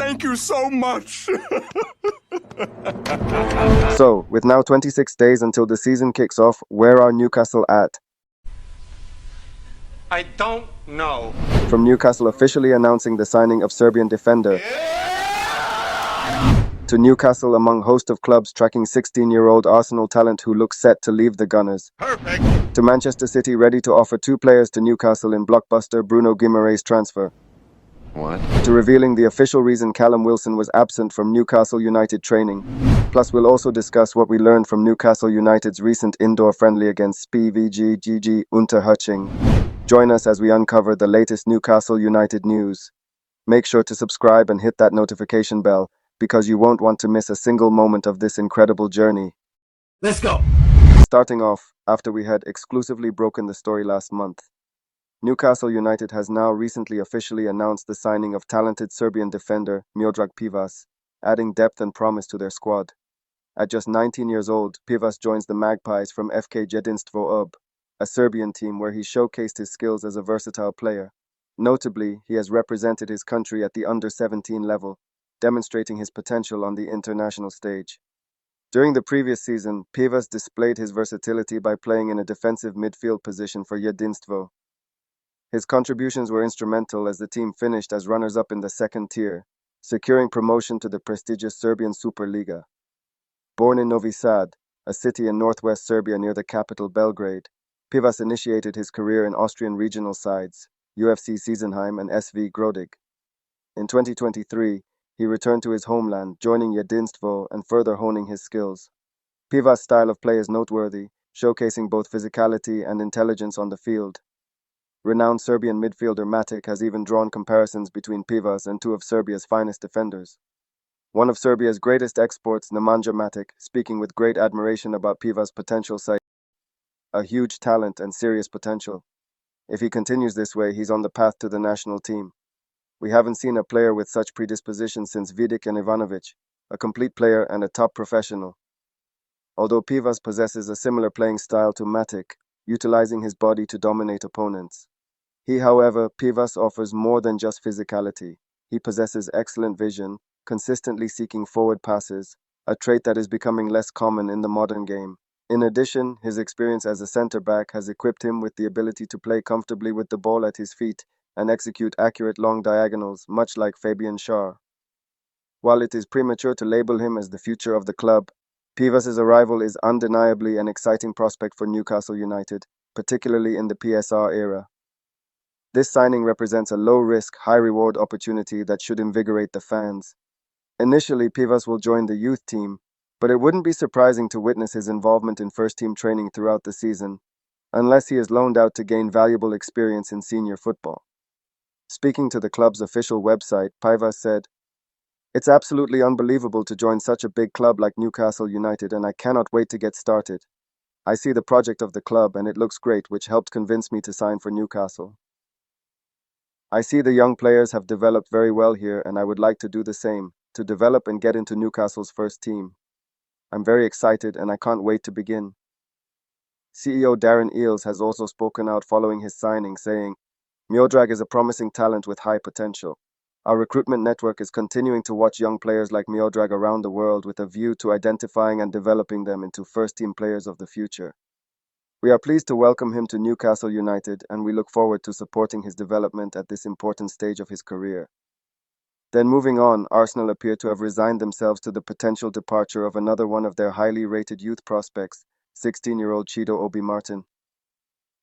Thank you so much. So, with now 26 days until the season kicks off, where are Newcastle at? I don't know. From Newcastle officially announcing the signing of Serbian defender, to Newcastle among host of clubs tracking 16-year-old Arsenal talent who looks set to leave the Gunners. Perfect. To Manchester City ready to offer 2 players to Newcastle in blockbuster Bruno Guimaraes transfer. What? To revealing the official reason Callum Wilson was absent from Newcastle United training. Plus, we'll also discuss what we learned from Newcastle United's recent indoor friendly against SpVgg Unterhaching. Join us as we uncover the latest Newcastle United news. Make sure to subscribe and hit that notification bell, because you won't want to miss a single moment of this incredible journey. Let's go. Starting off, after we had exclusively broken the story last month, Newcastle United has now recently officially announced the signing of talented Serbian defender Miodrag Pivas, adding depth and promise to their squad. At just 19 years old, Pivas joins the Magpies from FK Jedinstvo Ob, a Serbian team where he showcased his skills as a versatile player. Notably, he has represented his country at the under-17 level, demonstrating his potential on the international stage. During the previous season, Pivas displayed his versatility by playing in a defensive midfield position for Jedinstvo. His contributions were instrumental as the team finished as runners-up in the second tier, securing promotion to the prestigious Serbian Superliga. Born in Novi Sad, a city in northwest Serbia near the capital Belgrade, Pivas initiated his career in Austrian regional sides, UFC Siesenheim and SV Grodig. In 2023, he returned to his homeland, joining Jedinstvo and further honing his skills. Pivas' style of play is noteworthy, showcasing both physicality and intelligence on the field. Renowned Serbian midfielder Matic has even drawn comparisons between Pivas and 2 of Serbia's finest defenders. One of Serbia's greatest exports, Nemanja Matic, speaking with great admiration about Pivas' potential, cites a huge talent and serious potential. If he continues this way, he's on the path to the national team. We haven't seen a player with such predisposition since Vidic and Ivanovic, a complete player and a top professional. Although Pivas possesses a similar playing style to Matic, utilizing his body to dominate opponents. Pivas offers more than just physicality. He possesses excellent vision, consistently seeking forward passes, a trait that is becoming less common in the modern game. In addition, his experience as a center-back has equipped him with the ability to play comfortably with the ball at his feet and execute accurate long diagonals, much like Fabian Schär. While it is premature to label him as the future of the club, Pivas' arrival is undeniably an exciting prospect for Newcastle United, particularly in the PSR era. This signing represents a low-risk, high-reward opportunity that should invigorate the fans. Initially, Pivas will join the youth team, but it wouldn't be surprising to witness his involvement in first-team training throughout the season, unless he is loaned out to gain valuable experience in senior football. Speaking to the club's official website, Pivas said, "It's absolutely unbelievable to join such a big club like Newcastle United, and I cannot wait to get started. I see the project of the club and it looks great, which helped convince me to sign for Newcastle. I see the young players have developed very well here and I would like to do the same, to develop and get into Newcastle's first team. I'm very excited and I can't wait to begin." CEO Darren Eales has also spoken out following his signing, saying, "Miodrag is a promising talent with high potential. Our recruitment network is continuing to watch young players like Miodrag around the world with a view to identifying and developing them into first-team players of the future. We are pleased to welcome him to Newcastle United and we look forward to supporting his development at this important stage of his career." Then moving on, Arsenal appear to have resigned themselves to the potential departure of another one of their highly rated youth prospects, 16-year-old Chido Obi Martin.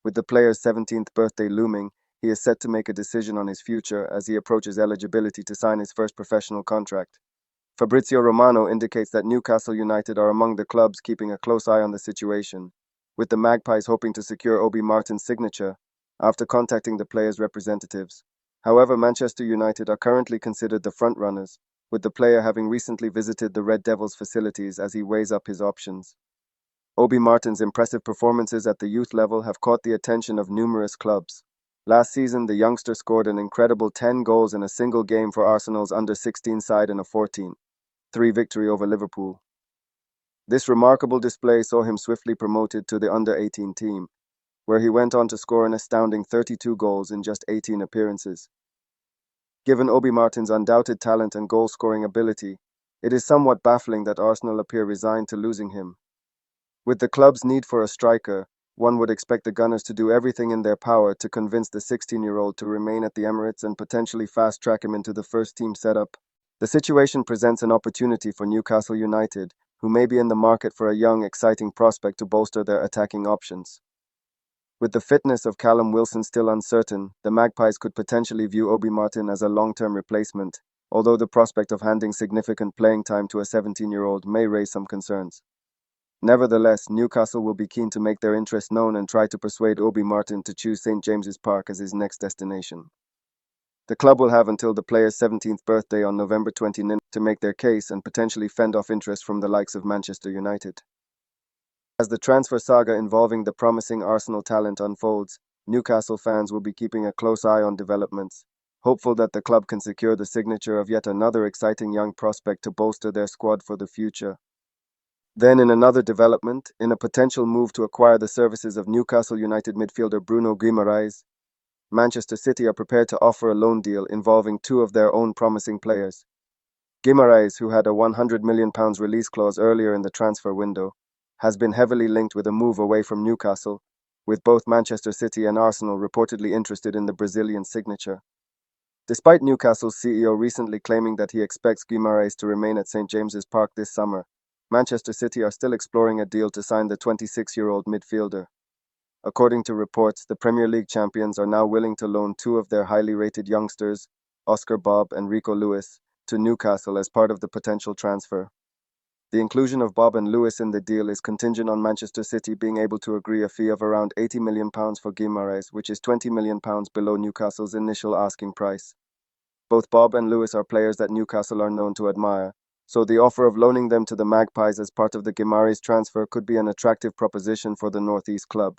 With the player's 17th birthday looming, he is set to make a decision on his future as he approaches eligibility to sign his first professional contract. Fabrizio Romano indicates that Newcastle United are among the clubs keeping a close eye on the situation, with the Magpies hoping to secure Obi Martin's signature after contacting the player's representatives. However, Manchester United are currently considered the frontrunners, with the player having recently visited the Red Devils facilities as he weighs up his options. Obi Martin's impressive performances at the youth level have caught the attention of numerous clubs. Last season, the youngster scored an incredible 10 goals in a single game for Arsenal's under-16 side in a 14-3 victory over Liverpool. This remarkable display saw him swiftly promoted to the under-18 team, where he went on to score an astounding 32 goals in just 18 appearances. Given Obi Martin's undoubted talent and goal-scoring ability, it is somewhat baffling that Arsenal appear resigned to losing him. With the club's need for a striker, one would expect the Gunners to do everything in their power to convince the 16-year-old to remain at the Emirates and potentially fast-track him into the first-team setup. The situation presents an opportunity for Newcastle United, who may be in the market for a young, exciting prospect to bolster their attacking options. With the fitness of Callum Wilson still uncertain, the Magpies could potentially view Obi Martin as a long-term replacement, although the prospect of handing significant playing time to a 17-year-old may raise some concerns. Nevertheless, Newcastle will be keen to make their interest known and try to persuade Obi Martin to choose St James's Park as his next destination. The club will have until the player's 17th birthday on November 29th to make their case and potentially fend off interest from the likes of Manchester United. As the transfer saga involving the promising Arsenal talent unfolds, Newcastle fans will be keeping a close eye on developments, hopeful that the club can secure the signature of yet another exciting young prospect to bolster their squad for the future. Then, in another development, in a potential move to acquire the services of Newcastle United midfielder Bruno Guimaraes, Manchester City are prepared to offer a loan deal involving two of their own promising players. Guimaraes, who had a £100 million release clause earlier in the transfer window, has been heavily linked with a move away from Newcastle, with both Manchester City and Arsenal reportedly interested in the Brazilian signature. Despite Newcastle's CEO recently claiming that he expects Guimaraes to remain at St James's Park this summer, Manchester City are still exploring a deal to sign the 26-year-old midfielder. According to reports, the Premier League champions are now willing to loan two of their highly rated youngsters, Oscar Bobb and Rico Lewis, to Newcastle as part of the potential transfer. The inclusion of Bobb and Lewis in the deal is contingent on Manchester City being able to agree a fee of around £80 million for Guimaraes, which is £20 million below Newcastle's initial asking price. Both Bobb and Lewis are players that Newcastle are known to admire, so the offer of loaning them to the Magpies as part of the Guimaraes transfer could be an attractive proposition for the Northeast club.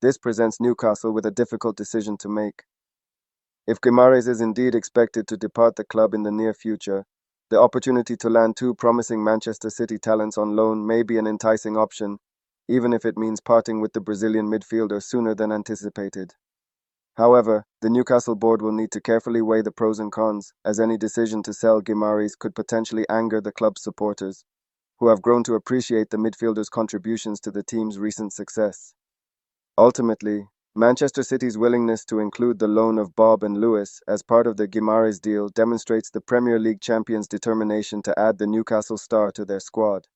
This presents Newcastle with a difficult decision to make. If Guimaraes is indeed expected to depart the club in the near future, the opportunity to land two promising Manchester City talents on loan may be an enticing option, even if it means parting with the Brazilian midfielder sooner than anticipated. However, the Newcastle board will need to carefully weigh the pros and cons, as any decision to sell Guimaraes could potentially anger the club's supporters, who have grown to appreciate the midfielder's contributions to the team's recent success. Ultimately, Manchester City's willingness to include the loan of Bobb and Lewis as part of the Guimaraes deal demonstrates the Premier League champions' determination to add the Newcastle star to their squad.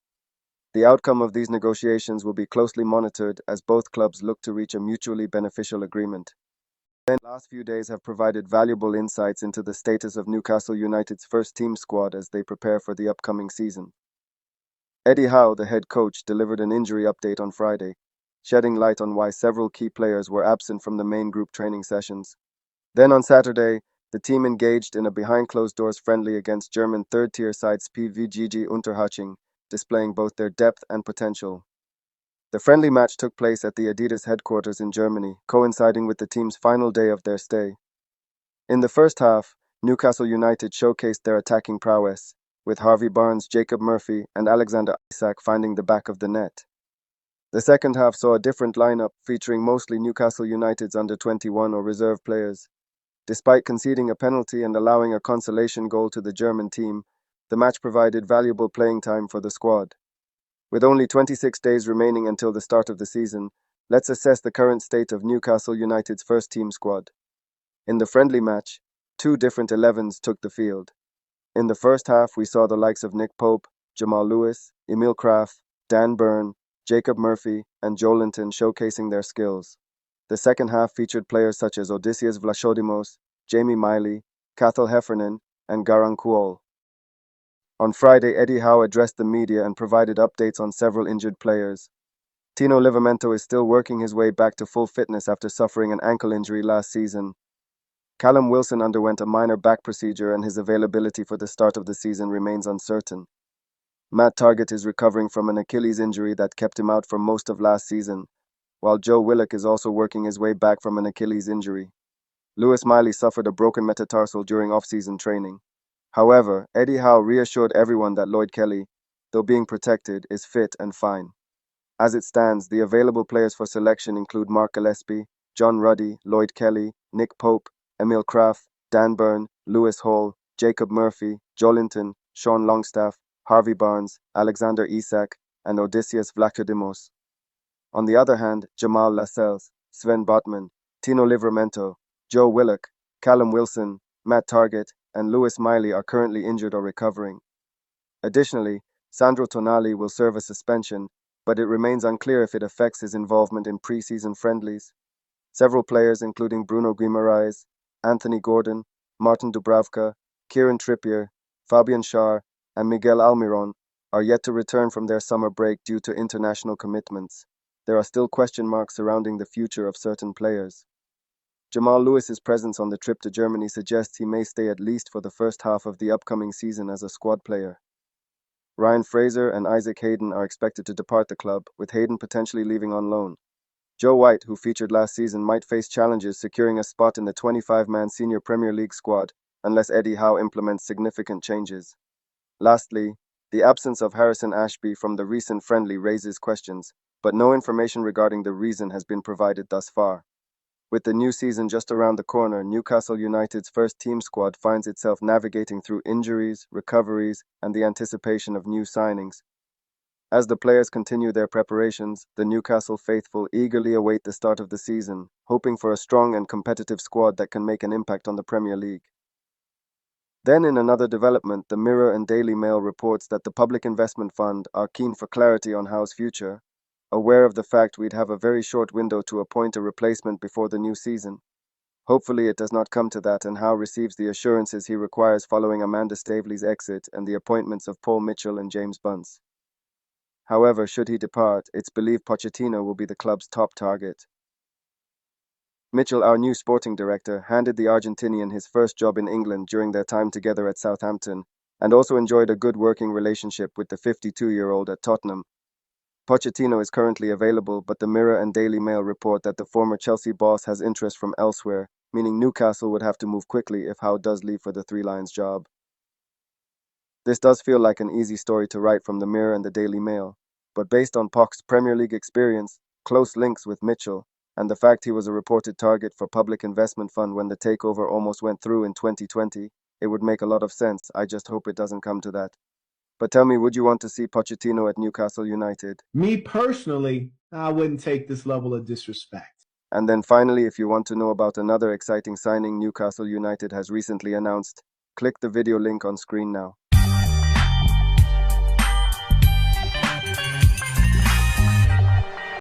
The outcome of these negotiations will be closely monitored as both clubs look to reach a mutually beneficial agreement. The last few days have provided valuable insights into the status of Newcastle United's first-team squad as they prepare for the upcoming season. Eddie Howe, the head coach, delivered an injury update on Friday, shedding light on why several key players were absent from the main group training sessions. Then on Saturday, the team engaged in a behind-closed-doors friendly against German third-tier side SpVgg Unterhaching, displaying both their depth and potential. The friendly match took place at the Adidas headquarters in Germany, coinciding with the team's final day of their stay. In the first half, Newcastle United showcased their attacking prowess, with Harvey Barnes, Jacob Murphy, and Alexander Isak finding the back of the net. The second half saw a different lineup featuring mostly Newcastle United's under-21 or reserve players. Despite conceding a penalty and allowing a consolation goal to the German team, the match provided valuable playing time for the squad. With only 26 days remaining until the start of the season, let's assess the current state of Newcastle United's first-team squad. In the friendly match, two different 11s took the field. In the first half, we saw the likes of Nick Pope, Jamal Lewis, Emil Kraft, Dan Burn, Jacob Murphy, and Joelinton showcasing their skills. The second half featured players such as Odysseus Vlachodimos, Jamie Miley, Cathal Heffernan, and Garang Kuol. On Friday, Eddie Howe addressed the media and provided updates on several injured players. Tyno Livramento is still working his way back to full fitness after suffering an ankle injury last season. Callum Wilson underwent a minor back procedure and his availability for the start of the season remains uncertain. Matt Targett is recovering from an Achilles injury that kept him out for most of last season, while Joe Willock is also working his way back from an Achilles injury. Lewis Miley suffered a broken metatarsal during off-season training. However, Eddie Howe reassured everyone that Lloyd Kelly, though being protected, is fit and fine. As it stands, the available players for selection include Mark Gillespie, John Ruddy, Lloyd Kelly, Nick Pope, Emil Kraft, Dan Burn, Lewis Hall, Jacob Murphy, Jolinton, Sean Longstaff, Harvey Barnes, Alexander Isak, and Odysseus Vlachodimos. On the other hand, Jamal Lascelles, Sven Botman, Tino Livramento, Joe Willock, Callum Wilson, Matt Targett, and Lewis Miley are currently injured or recovering. Additionally, Sandro Tonali will serve a suspension, but it remains unclear if it affects his involvement in pre-season friendlies. Several players, including Bruno Guimaraes, Anthony Gordon, Martin Dubravka, Kieran Trippier, Fabian Schär, and Miguel Almiron, are yet to return from their summer break due to international commitments. There are still question marks surrounding the future of certain players. Jamal Lewis's presence on the trip to Germany suggests he may stay at least for the first half of the upcoming season as a squad player. Ryan Fraser and Isaac Hayden are expected to depart the club, with Hayden potentially leaving on loan. Joe White, who featured last season, might face challenges securing a spot in the 25-man Senior Premier League squad unless Eddie Howe implements significant changes. Lastly, the absence of Harrison Ashby from the recent friendly raises questions, but no information regarding the reason has been provided thus far. With the new season just around the corner, Newcastle United's first team squad finds itself navigating through injuries, recoveries, and the anticipation of new signings. As the players continue their preparations, the Newcastle faithful eagerly await the start of the season, hoping for a strong and competitive squad that can make an impact on the Premier League. Then, in another development, the Mirror and Daily Mail reports that the Public Investment Fund are keen for clarity on Howe's future, aware of the fact we'd have a very short window to appoint a replacement before the new season. Hopefully it does not come to that, and Howe receives the assurances he requires following Amanda Staveley's exit and the appointments of Paul Mitchell and James Bunce. However, should he depart, it's believed Pochettino will be the club's top target. Mitchell, our new sporting director, handed the Argentinian his first job in England during their time together at Southampton, and also enjoyed a good working relationship with the 52-year-old at Tottenham. Pochettino is currently available, but the Mirror and Daily Mail report that the former Chelsea boss has interest from elsewhere, meaning Newcastle would have to move quickly if Howe does leave for the Three Lions job. This does feel like an easy story to write from the Mirror and the Daily Mail, but based on Poch's Premier League experience, close links with Mitchell, and the fact he was a reported target for Public Investment Fund when the takeover almost went through in 2020, it would make a lot of sense. I just hope it doesn't come to that. But tell me, would you want to see Pochettino at Newcastle United? Me personally, I wouldn't take this level of disrespect. And then finally, if you want to know about another exciting signing Newcastle United has recently announced, click the video link on screen now.